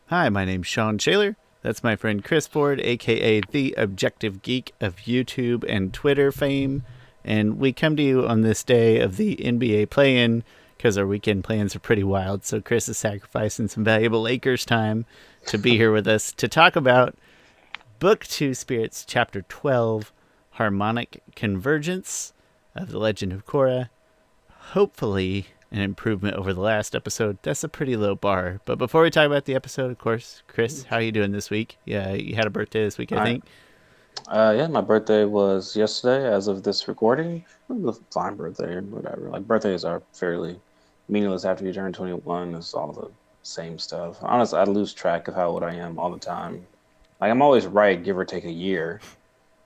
Hi, my name's Sean Shaler. That's my friend Chris Ford, aka the Objective Geek of YouTube and Twitter fame. And we come to you on this day of the NBA play-in because our weekend plans are pretty wild. So Chris is sacrificing some valuable Lakers time to be here with us to talk about Book 2 Spirits, Chapter 12, Harmonic Convergence of the Legend of Korra. Hopefully an improvement over the last episode. That's a pretty low bar. But before we talk about the episode, of course, Chris, how are you doing this week? Yeah, you had a birthday this week, I I think. yeah, my birthday was yesterday. As of this recording, it was a fine birthday, whatever. Like birthdays are fairly meaningless after you turn 21. It's all the same stuff. Honestly, I lose track of how old I am all the time. Like I'm always right, give or take a year.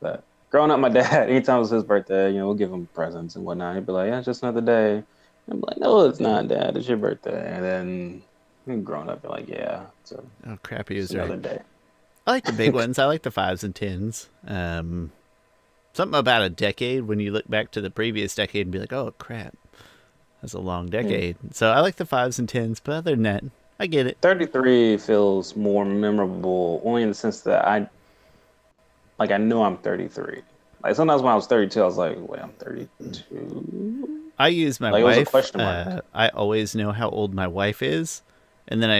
But growing up, my dad, anytime it was his birthday, we'll give him presents and whatnot. He'd be like, "Yeah, it's just another day." I'm like, "No, it's not, Dad. It's your birthday." And then growing up, be like, "Yeah, Oh, crap, he it's was right. another day." I like the big ones. I like the fives and tens. Something about a decade when you look back to the previous decade and be like, oh, crap, that's a long Hmm. decade. So I like the fives and tens, but other than that, I get it. 33 feels more memorable only in the sense that I know I'm 33. Like sometimes when I was 32, I was like, wait, I'm 32? I use my Like it was a wife. question mark. I always know how old my wife is. And then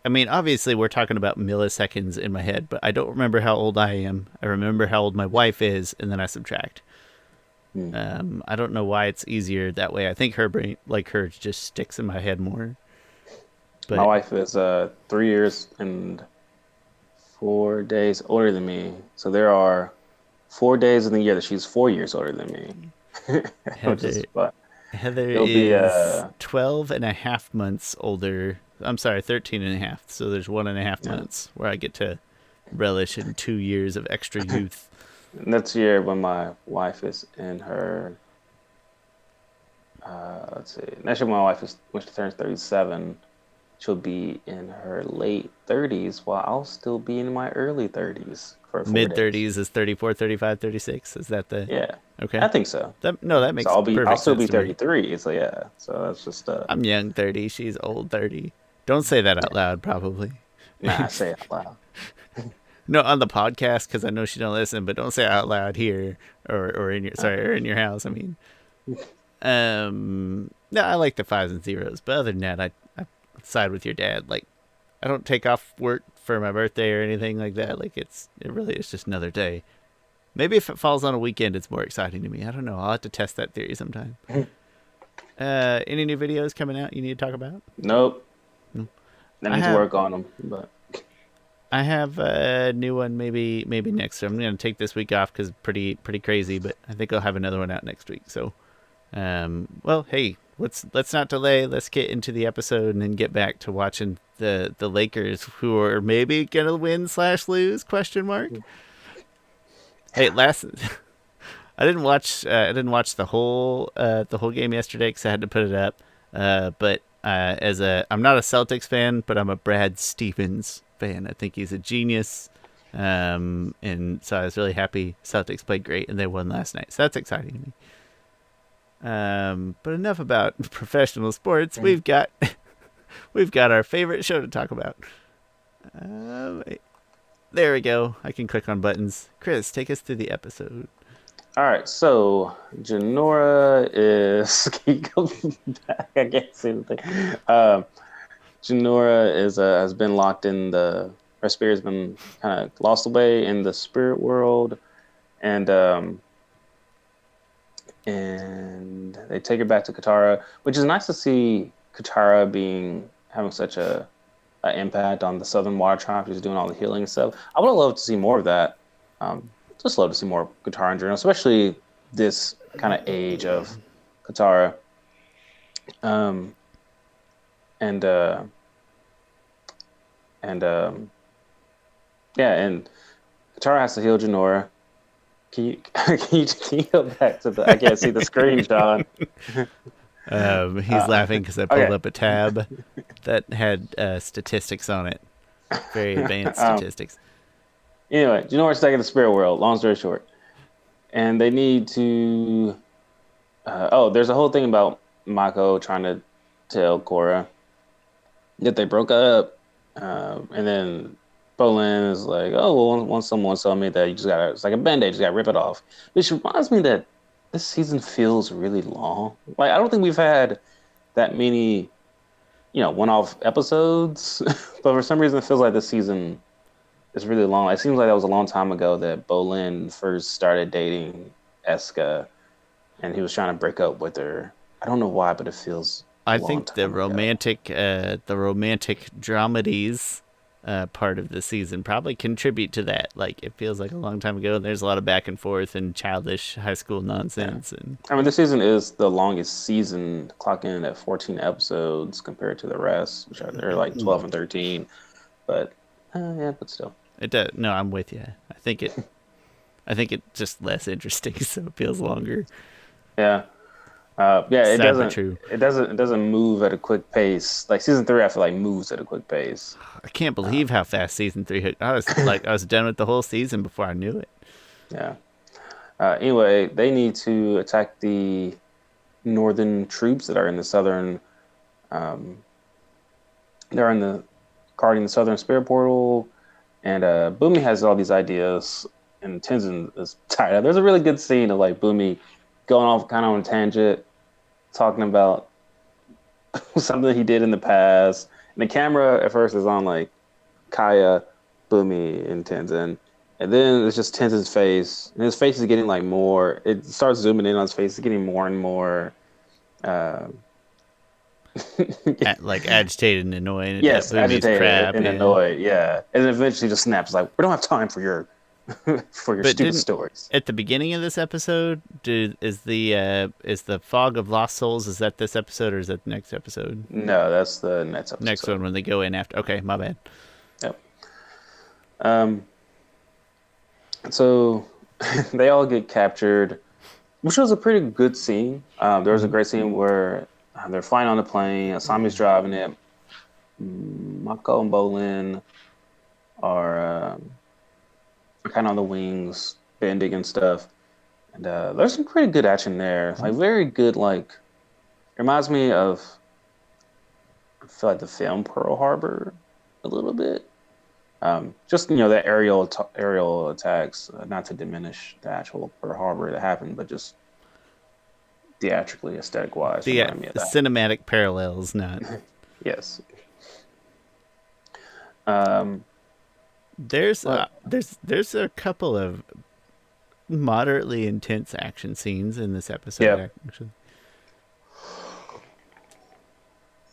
I mean, obviously, we're talking about milliseconds in my head, but I don't remember how old I am. I remember how old my wife is, and then I subtract. Hmm. I don't know why it's easier that way. I think her brain, like hers, just sticks in my head more. My But wife is 3 years and 4 days older than me. So there are 4 days in the year that she's 4 years older than me, which is Heather, fun. Heather It'll be is 12 and a half months older. I'm sorry, 13 and a half. So there's 1.5 yeah. months where I get to relish in 2 years of extra youth. Next year when my wife is in her let's see. Next year my wife is when she turns 37. She'll be in her late 30s while I'll still be in my early 30s for four Mid days. 30s is 34, 35, 36. Is that the. Yeah, Okay. I think so. That So makes I'll perfect still sense be to me. 33. So yeah, so that's just I'm young 30. She's old 30. Don't say that out yeah. loud, probably. Nah, I say it out loud. No, on the podcast because I know she don't listen, but don't say it out loud here or in your Uh, sorry or in your house. I mean, no, I like the fives and zeros, but other than that, I side with your dad. Like, I don't take off work for my birthday or anything like that. Like, it really is just another day. Maybe if it falls on a weekend, it's more exciting to me. I don't know. I'll have to test that theory sometime. Any new videos coming out you need to talk about? Nope. No. I I need to have work on them, but I have a new one maybe next. So I'm gonna take this week off because pretty crazy, but I think I'll have another one out next week. So well, hey, let's not delay. Let's get into the episode and then get back to watching the Lakers, who are maybe gonna win slash lose? Question mark. Hey, last I didn't watch the whole game yesterday because I had to put it up. But as a I'm not a Celtics fan, but I'm a Brad Stevens fan. I think he's a genius. And so I was really happy Celtics played great and they won last night. So that's exciting to me. But enough about professional sports. We've got our favorite show to talk about. Wait. There we go. I can click on buttons. Chris, take us through the episode. all right. So Janora is can you go back? I can't see the thing. Janora has been locked in her spirit's been kind of lost away in the spirit world, and and they take her back to Katara, which is nice to see Katara being having such a impact on the Southern Water Tribe. She's doing all the healing stuff. I would have loved to see more of that. Just love to see more Katara in general, especially this kind of age of Katara. Um, and and yeah, and Katara has to heal Janora. Can you go back to the? I can't see the screen, John. He's Uh, laughing because I pulled okay. up a tab that had statistics on it, very advanced um, statistics. anyway, Janora's stuck in the spirit world. Long story short, and they need to. Oh, there's a whole thing about Mako trying to tell Korra that they broke up, And then Bolin is like, oh, well, once someone told me that you just gotta, it's like a band-aid, you just gotta rip it off. Which reminds me that this season feels really long. Like, I don't think we've had that many, one-off episodes, but for some reason it feels like this season is really long. It seems like that was a long time ago that Bolin first started dating Eska, and he was trying to break up with her. I don't know why, but it feels a I long think the time ago. romantic dramedies part of the season probably contribute to that. Like it feels like a long time ago. And there's a lot of back and forth and childish high school Yeah. nonsense. And I mean, this season is the longest season, clocking in at 14 episodes compared to the rest, which are they're like 12 and 13. But yeah, but still. it does. No, I'm with you. I think it's just less interesting, so it feels longer. Yeah. Yeah, Sad but true. it doesn't move at a quick pace. Like season three, I feel like moves at a quick pace. I can't Uh, believe how fast season three hit. I was done with the whole season before I knew it. yeah. Anyway, they need to attack the northern troops that are in the southern. Um, they're in the guarding the southern spirit portal, and Boomy has all these ideas, and Tenzin is tired of. There's a really good scene of like Boomy going off kind of on a tangent, talking about something he did in the past. And the camera at first is on like Kaya, Boomy, and Tenzin. And then it's just Tenzin's face. And his face is getting like more, it starts zooming in on his face. It's getting more and more. Uh, Like agitated and annoyed at yes, Boomy's agitated crap. and Yeah. annoyed. Yeah. And then eventually just snaps like, we don't have time for your for your But stupid didn't stories. at the beginning of this episode, is the fog of lost souls? Is that this episode or is that the next episode? No, that's the next Next one episode. when they go in after. Okay, my bad. Yep. Um, so they all get captured, which was a pretty good scene. There was a Mm-hmm. great scene where they're flying on the plane. Asami's driving it. Mako and Bolin are kind of on the wings, bending and stuff. And there's some pretty good action there. Like very good. Like reminds me of I feel like the film Pearl Harbor a little bit. Just that aerial attacks, not to diminish the actual Pearl Harbor that happened, but just theatrically, aesthetic wise, remind me of The that. cinematic parallels, not. Yes. Um, but There's a couple of moderately intense action scenes in this episode. yeah. Actually,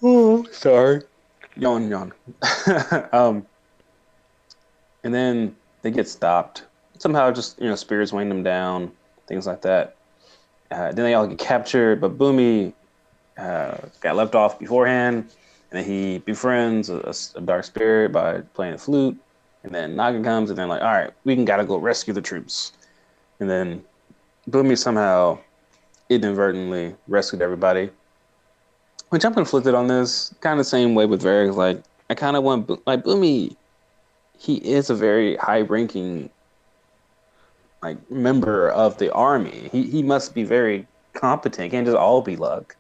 Oh, sorry. Yawn, yawn. um, and then they get stopped somehow. Just spirits weighing them down, things like that. Then they all get captured, but Boomy got left off beforehand, and then he befriends a dark spirit by playing the flute. And then Naga comes, and they're like, "All right, gotta go rescue the troops." And then Boomy somehow inadvertently rescued everybody. Which I'm conflicted on this. Kind of the same way with Varys. Like I kind of want like Boomy. He is a very high-ranking like member of the army. He must be very competent. Can't just all be luck.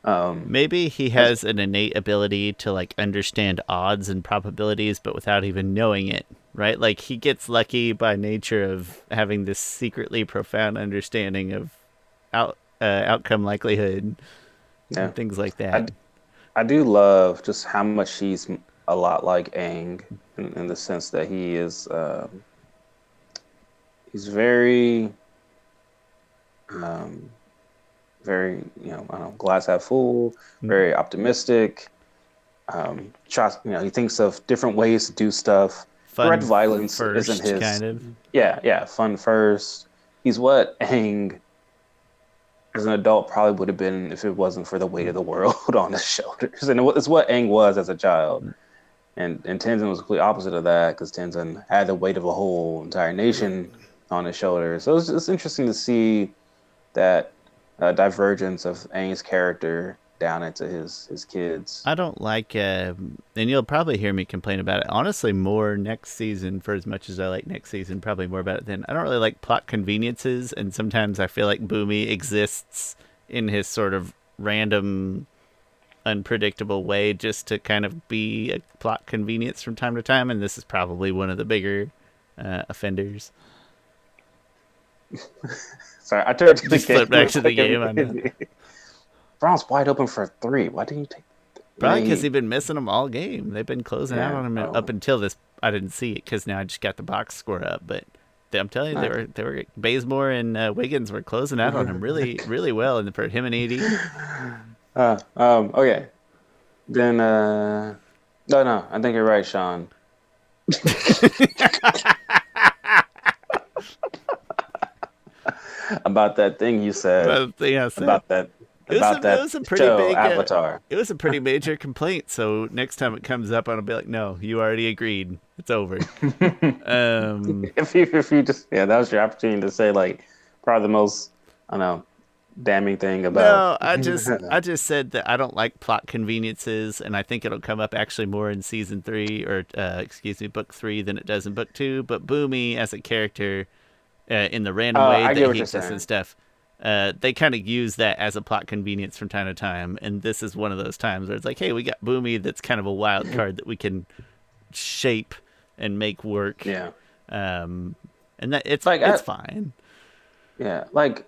Um, maybe he as has an innate ability to like understand odds and probabilities, but without even knowing it. Right? Like he gets lucky by nature of having this secretly profound understanding of outcome likelihood yeah, and things like I that. I do love just how much he's a lot like Aang in the sense that he's very um, very I don't know, glass half full, very optimistic. Tries, he thinks of different ways to do stuff. Direct Fun violence isn't first, his. kind of. Yeah, fun first. He's what Aang as an adult probably would have been if it wasn't for the weight of the world on his shoulders, and it's what Aang was as a child. And Tenzin was the complete opposite of that because Tenzin had the weight of a whole entire nation on his shoulders. So it's interesting to see that divergence of Aang's character down into his kids. I don't like, and you'll probably hear me complain about it. Honestly, more next season. For as much as I like next season, probably more about it then. I don't really like plot conveniences, and sometimes I feel like Boomy exists in his sort of random unpredictable way just to kind of be a plot convenience from time to time, and this is probably one of the bigger offenders. Sorry, I turned to the Just game flip back real to the quick. game. I know. Brown's wide open for 3. Why didn't you take? Probably because they've been missing them all game. They've been closing out Yeah. on him Oh. up until this. I didn't see it because now I just got the box score up. But I'm telling you, Nice. they were Bazemore and Wiggins were closing out on him really really well in for him and AD. Okay. Then no, I think you're right, Sean. About that thing you said Well, yeah, I said about that it about was a pretty show big. Avatar. It was a pretty major complaint. So next time it comes up, I'll be like, no, you already agreed. It's over. If you just that was your opportunity to say like probably the most I don't know damning thing about. No, I just said that I don't like plot conveniences, and I think it'll come up actually more in season 3 or excuse me, book 3 than it does in book 2. But Boomy as a character, in the random way I get that what he you're exists and saying. stuff, they kind of use that as a plot convenience from time to time, and this is one of those times where it's like, hey, we got Boomy that's kind of a wild card that we can shape and make work. Yeah, And that like it's fine. like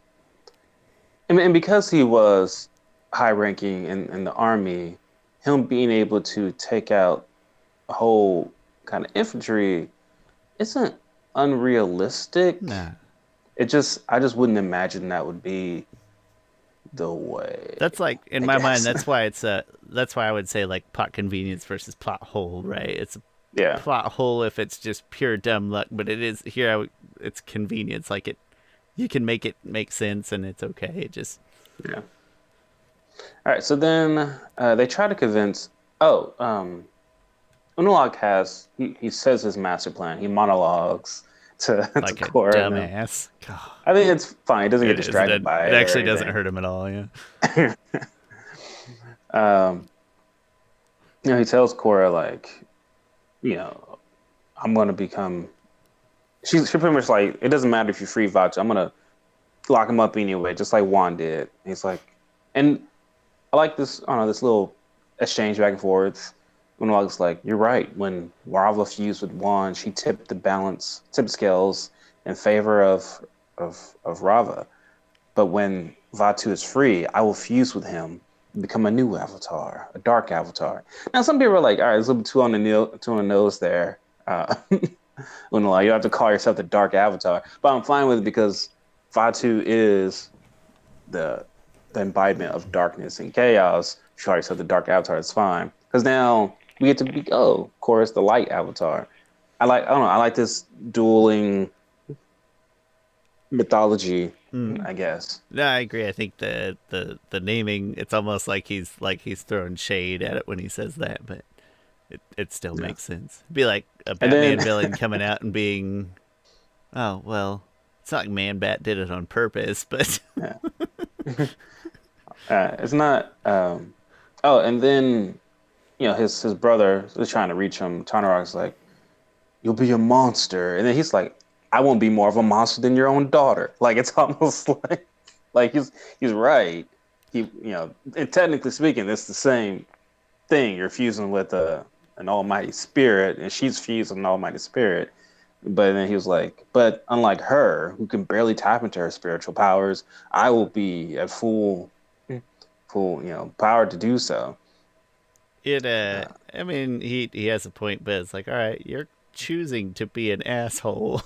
and because he was high ranking in the army, him being able to take out a whole kind of infantry isn't unrealistic. Nah. I just wouldn't imagine that would be the way. That's like in I my mind. guess. That's why I would say like plot convenience versus plot hole. Right? It's a Yeah. plot hole if it's just pure dumb luck, but it is here. It's convenience. Like you can make it make sense, and it's okay. It just Yeah. All right. So then they try to convince. Oh, Unalaq he says his master plan. He monologues to like a Korra and them. dumbass. God, I think it's fine. He doesn't get it is. distracted by It it or actually doesn't anything. hurt him at all. Yeah. um, he tells Korra like, I'm gonna become. She pretty much like it doesn't matter if you free Vachu. I'm gonna lock him up anyway, just like Juan did. And he's like, and I like this. I don't know this little exchange back and forth. When Unalaq's like, you're right. When Rava fused with Juan, she tipped the scales in favor of Rava. But when Vatu is free, I will fuse with him and become a new avatar, a dark avatar. Now, some people are like, all right, it's a little bit too on the nose there. Unalaq, you have to call yourself the dark avatar. But I'm fine with it because Vatu is the embodiment of darkness and chaos. You call yourself the dark avatar, it's fine. Because now we get to be, Korra's the light avatar. I don't know, I like this dueling mythology, I guess. No, I agree. I think the naming, it's almost like he's throwing shade at it when he says that, but it still makes sense. It'd be like a And Batman then villain coming out and being, oh well, it's not like Man Bat did it on purpose, but yeah. It's not. And then his brother is trying to reach him. Tanarog's like, "You'll be a monster," and then he's like, "I won't be more of a monster than your own daughter." Like it's almost like he's right. And technically speaking, it's the same thing. You're fusing with an almighty spirit, and she's fused with an almighty spirit. But then he was like, but unlike her, who can barely tap into her spiritual powers, I will be at full, power to do so. I mean, he has a point, but it's like, all right, you're choosing to be an asshole.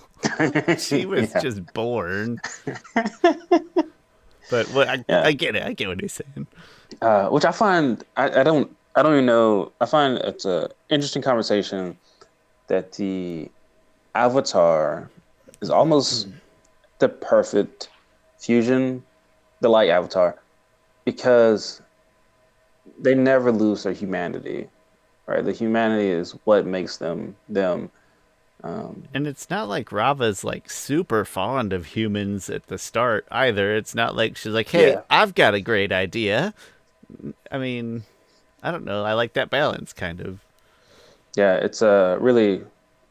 She was Yeah, just born. But yeah. I get it. I get what he's saying. Which I find I don't even know. I find it's a interesting conversation that the Avatar is almost the perfect fusion, the light Avatar, because they never lose their humanity, right? The humanity is what makes them them. And it's not like Rava's like super fond of humans at the start either. It's not like she's like, hey, Yeah, I've got a great idea. I mean, I don't know. I like that balance kind of. yeah, it's really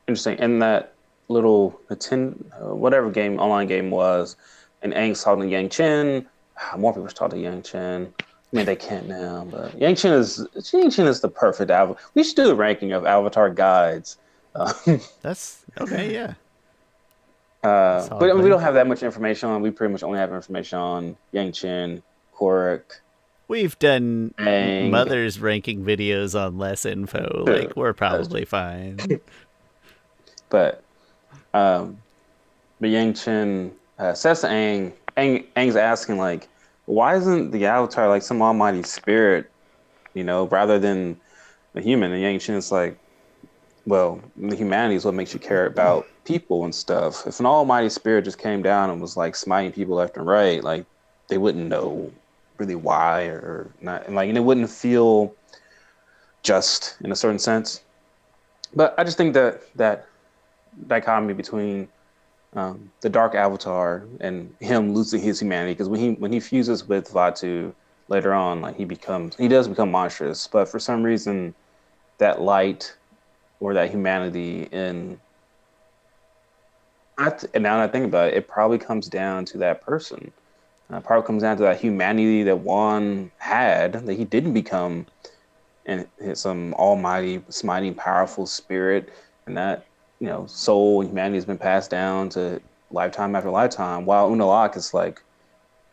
interesting. In that little whatever online game was, and Aang's talking to Yang Chen. More people talk to Yang Chen. I mean, they can't now, but Yang Chen is the perfect Avatar. We should do a ranking of Avatar guides. Uh, That's okay. Yeah, but solid I mean, we plan. don't have that much information on. We pretty much only have information on Yang Chen, Korok, We've done Aang. mothers ranking videos on less info. Like True, we're that's true. probably fine. But um, but Yang Chen says to Aang's asking like, why isn't the Avatar like some almighty spirit, rather than a human? And Yang Chen is like, well, the humanity is what makes you care about people and stuff. If an almighty spirit just came down and was like smiting people left and right, like they wouldn't know really why or not, and it wouldn't feel just in a certain sense. But I just think that dichotomy between the Dark Avatar and him losing his humanity, because when he fuses with Vatu later on, like he does become monstrous, but for some reason that light or that humanity in and now that I think about it, it probably comes down to that person. Probably comes down to that humanity that Juan had that he didn't become, and some almighty, smiting, powerful spirit, and that soul and humanity has been passed down to lifetime after lifetime. While Unalaq is like,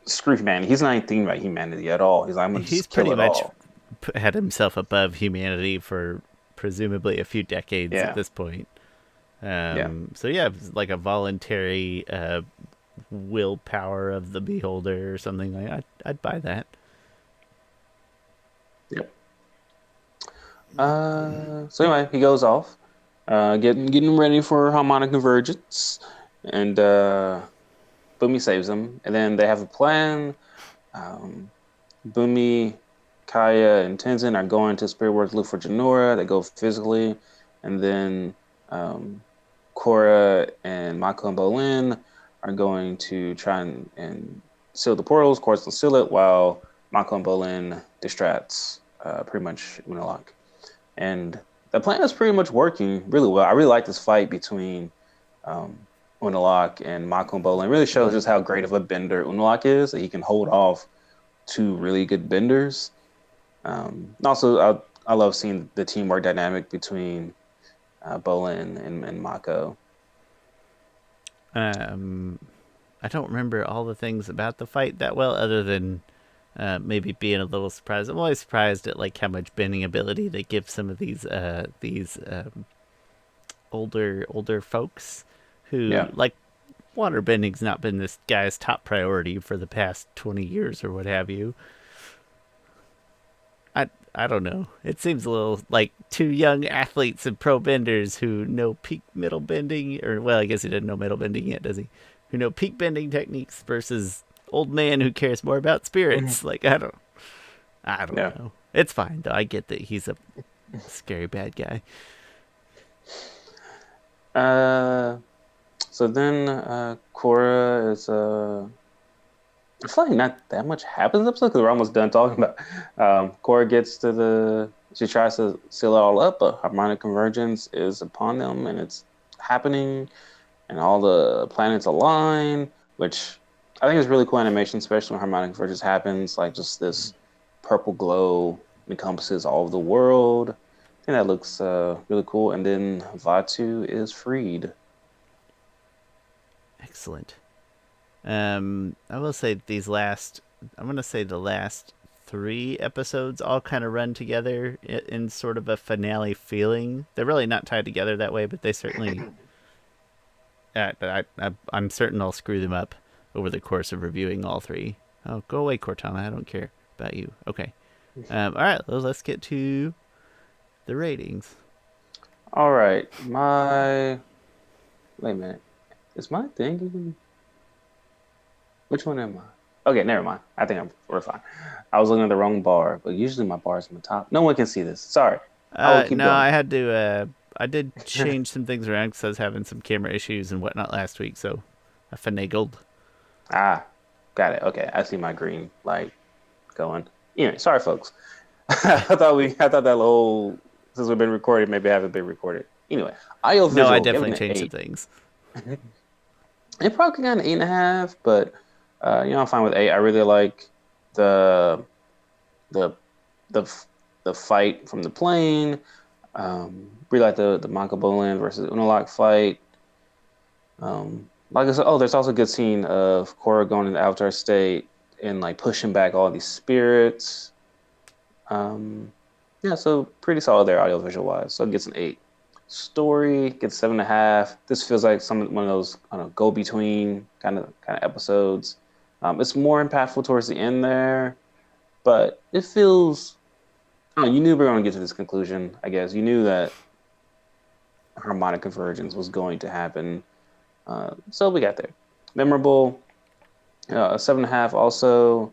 screw humanity. He's not even thinking about humanity at all. He's like, I'm gonna He's just kill pretty it much all. had himself above humanity for presumably a few decades at Yeah, this point. yeah, So yeah, it's like a voluntary willpower of the beholder or something like. I'd buy that. yep. So anyway, he goes off, getting ready for harmonic convergence, and Boomy saves him, and then they have a plan. Um, Boomy, Kaya, and Tenzin are going to Spirit World to look for Janora. They go physically, and then um, Korra and Mako and Bolin are going to try and seal the portals. Of course, they'll seal it while Mako and Bolin distracts pretty much Unalaq. And the plan is pretty much working really well. I really like this fight between um, Unalaq and Mako and Bolin. It really shows just how great of a bender Unalaq is, that he can hold off two really good benders. Also, I love seeing the teamwork dynamic between Bolin and Mako. Um, I don't remember all the things about the fight that well, other than maybe being a little surprised. I'm always surprised at like how much bending ability they give some of these older folks who Yeah, like water bending's not been this guy's top priority for the past 20 years or what have you. I don't know. It seems a little like two young athletes and pro benders who know peak middle bending, or well, I guess he doesn't know middle bending yet, does he? Who know peak bending techniques versus old man who cares more about spirits. Like I don't yeah. know. It's fine though. I get that he's a scary bad guy. Uh, so then Korra is I feel like not that much happens in the episode because we're almost done talking about. Korra gets to she tries to seal it all up, but harmonic convergence is upon them, and it's happening, and all the planets align, which I think is really cool animation, especially when harmonic convergence happens. Like just this purple glow encompasses all of the world. I think that looks really cool. And then Vatu is freed. Excellent. I will say these last. I'm gonna say the last three episodes all kind of run together in sort of a finale feeling. They're really not tied together that way, but they certainly. I'm certain I'll screw them up over the course of reviewing all three. Oh, go away, Cortana. I don't care about you. Okay. All right. Well, let's get to the ratings. All right, wait a minute. Is my thing even? Which one am I? Okay, never mind. I think we're fine. I was looking at the wrong bar, but usually my bar is on the top. No one can see this. Sorry. I will keep No, going. I had to. I did change some things around because I was having some camera issues and whatnot last week, so I finagled. Ah, got it. Okay, I see my green light going. Anyway, sorry, folks. I thought that whole since we've been recorded, maybe I haven't been recorded. Anyway, No, I audiovisual, give it definitely an changed some eight. things. It probably got an 8.5, but I'm fine with 8. I really like the the the the fight from the plane. Really like the Mako Boland versus Unalak fight. Like I said, there's also a good scene of Korra going into Avatar state and like pushing back all these spirits. Um, yeah, so pretty solid there, audio visual wise. So it gets an 8. Story gets 7.5. This feels like one of those go between kind of episodes. It's more impactful towards the end there, but it feels. I don't know, you knew we were going to get to this conclusion. I guess you knew that harmonic convergence was going to happen. So we got there. Memorable, a 7.5. Also,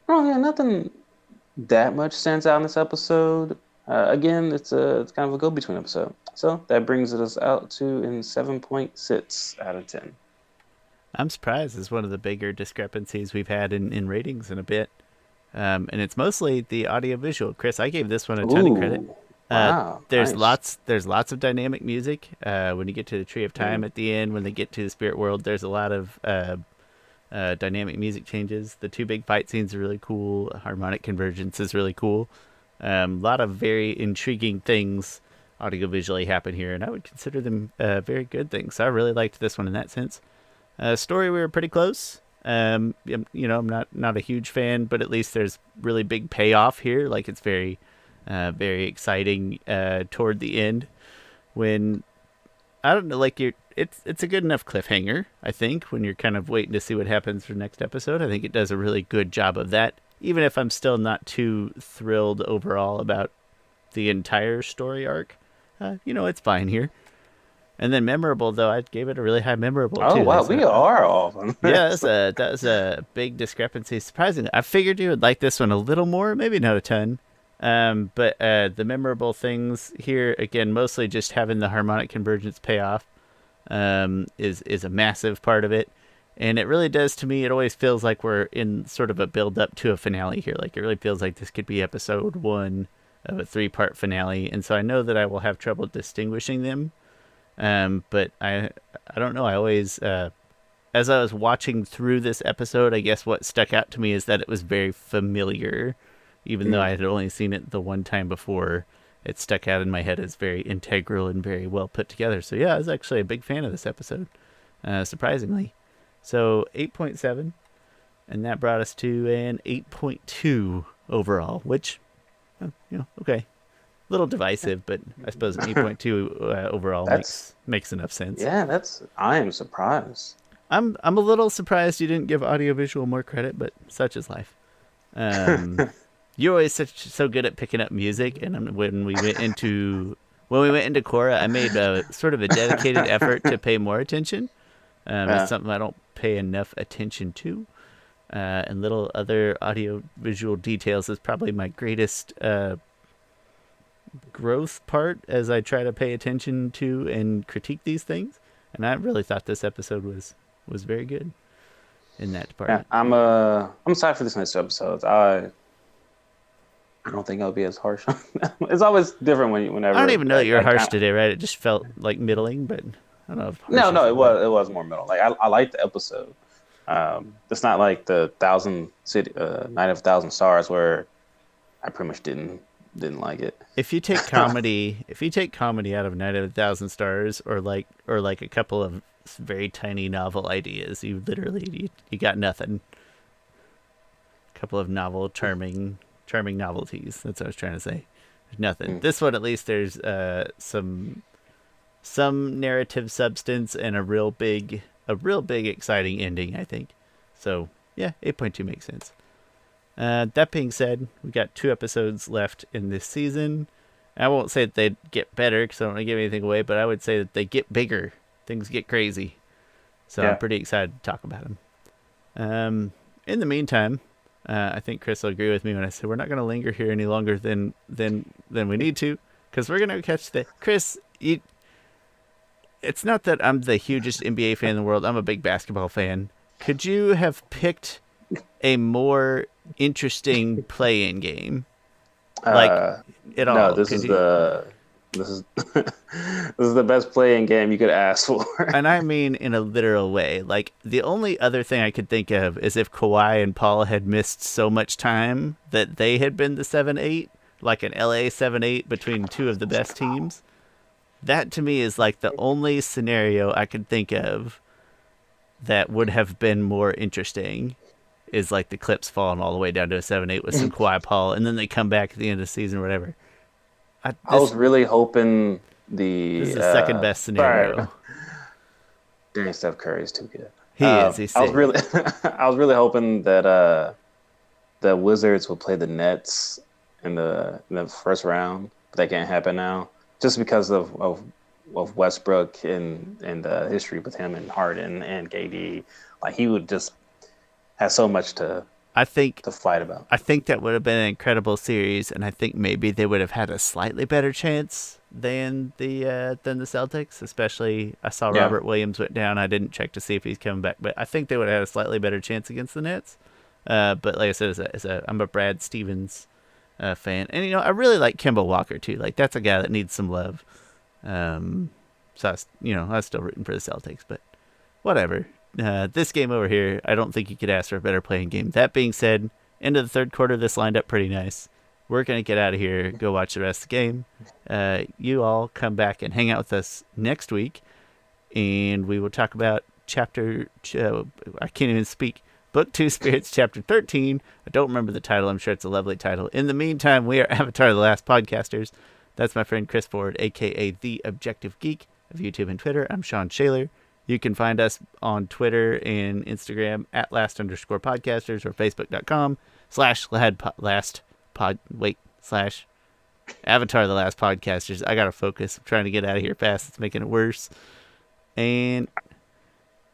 oh yeah, nothing that much stands out in this episode. Again, it's kind of a go-between episode. So that brings us out to in 7.6 out of 10. I'm surprised. It's one of the bigger discrepancies we've had in ratings in a bit. And it's mostly the audio visual. Chris, I gave this one a ton of credit. Ooh, wow, There's nice. lots of dynamic music. When you get to the Tree of Time at the end, when they get to the Spirit World, there's a lot of dynamic music changes. The two big fight scenes are really cool. Harmonic Convergence is really cool. A lot of very intriguing things audio visually happen here, and I would consider them very good things. So I really liked this one in that sense. Story, we were pretty close. I'm not a huge fan, but at least there's really big payoff here. Like it's very exciting toward the end when I don't know, like it's a good enough cliffhanger. I think when you're kind of waiting to see what happens for the next episode, I think it does a really good job of that. Even if I'm still not too thrilled overall about the entire story arc, it's fine here. And then memorable though, I gave it a really high memorable Oh too. wow, There's we a are off on yeah, this. that was a big discrepancy. Surprisingly, I figured you would like this one a little more, maybe not a ton. But the memorable things here again, mostly just having the harmonic convergence payoff, is a massive part of it, and it really does to me. It always feels like we're in sort of a build up to a finale here. Like it really feels like this could be episode one of a 3-part finale, and so I know that I will have trouble distinguishing them. But I don't know. I always as I was watching through this episode, I guess what stuck out to me is that it was very familiar, even though I had only seen it the one time before. It stuck out in my head as very integral and very well put together. So yeah, I was actually a big fan of this episode, surprisingly. So 8.7, and that brought us to an 8.2 overall, which, okay, a little divisive, but I suppose an 8.2 overall That's makes enough sense. yeah, I am surprised. I'm a little surprised you didn't give audiovisual more credit, but such is life. Um, you're always so good at picking up music, and when we went into Korra, I made a sort of a dedicated effort to pay more attention. It's Yeah. something I don't pay enough attention to. And little other audio visual details is probably my greatest growth part as I try to pay attention to and critique these things. And I really thought this episode was very good in that Yeah, department. I'm excited for this next episode. I don't think I'll be as harsh on them. It's always different I don't whenever even know that you were I harsh kind of today, right? It just felt like middling, but I don't know if harsh is no, the word. it was more middle. Like I like the episode. It's not like the Thousand City Night of Thousand Stars where I pretty much didn't like it. If you take comedy out of Night of a Thousand Stars, or like a couple of very tiny novel ideas, you got nothing. A couple of novel, charming novelties. That's what I was trying to say. There's nothing. This one, at least, there's some narrative substance and a real big exciting ending, I think. So yeah, 8.2 makes sense. That being said, we got 2 episodes left in this season. I won't say that they get better because I don't want to give anything away, but I would say that they get bigger. Things get crazy. So I'm Yeah. pretty excited to talk about them. In the meantime, I think Chris will agree with me when I say we're not going to linger here any longer than we need to, because we're going to catch the Chris. It's not that I'm the hugest NBA fan in the world. I'm a big basketball fan. Could you have picked a more interesting play-in game, like Uh, at no, all? this Could is you? This is this is the best playing game you could ask for. And I mean in a literal way. Like, the only other thing I could think of is if Kawhi and Paul had missed so much time that they had been the 7-8, like an LA 7-8 between two of the best teams. That to me is like the only scenario I could think of that would have been more interesting, is like the Clips falling all the way down to a 7-8 with some Kawhi Paul, and then they come back at the end of the season or whatever. I was really hoping This is the the second best sorry, scenario. dang, Steph Curry is too good. He is. He's I was sick. really I was really hoping that the Wizards would play the Nets in the first round, but that can't happen now just because of Westbrook and the history with him and Harden and KD. Like he would just have so much I think to fight about. I think that would have been an incredible series, and I think maybe they would have had a slightly better chance than the Celtics. Especially, I saw Yeah, Robert Williams went down. I didn't check to see if he's coming back, but I think they would have had a slightly better chance against the Nets. But like I said, I'm a Brad Stevens fan, and I really like Kemba Walker too. Like, that's a guy that needs some love. So I was still rooting for the Celtics, but whatever. This game over here, I don't think you could ask for a better playing game. That being said, end of the third quarter, this lined up pretty nice. We're going to get out of here, go watch the rest of the game. You all come back and hang out with us next week, and we will talk about I can't even speak. Book 2 Spirits, Chapter 13. I don't remember the title. I'm sure it's a lovely title. In the meantime, we are Avatar: The Last Podcasters. That's my friend Chris Ford, a.k.a. The Objective Geek of YouTube and Twitter. I'm Sean Shaler. You can find us on Twitter and Instagram at @last_podcasters or facebook.com/Avatar the Last Podcasters. I gotta focus. I'm trying to get out of here fast. It's making it worse. And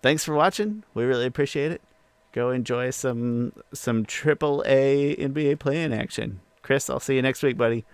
thanks for watching. We really appreciate it. Go enjoy some AAA NBA play-in action. Chris, I'll see you next week, buddy.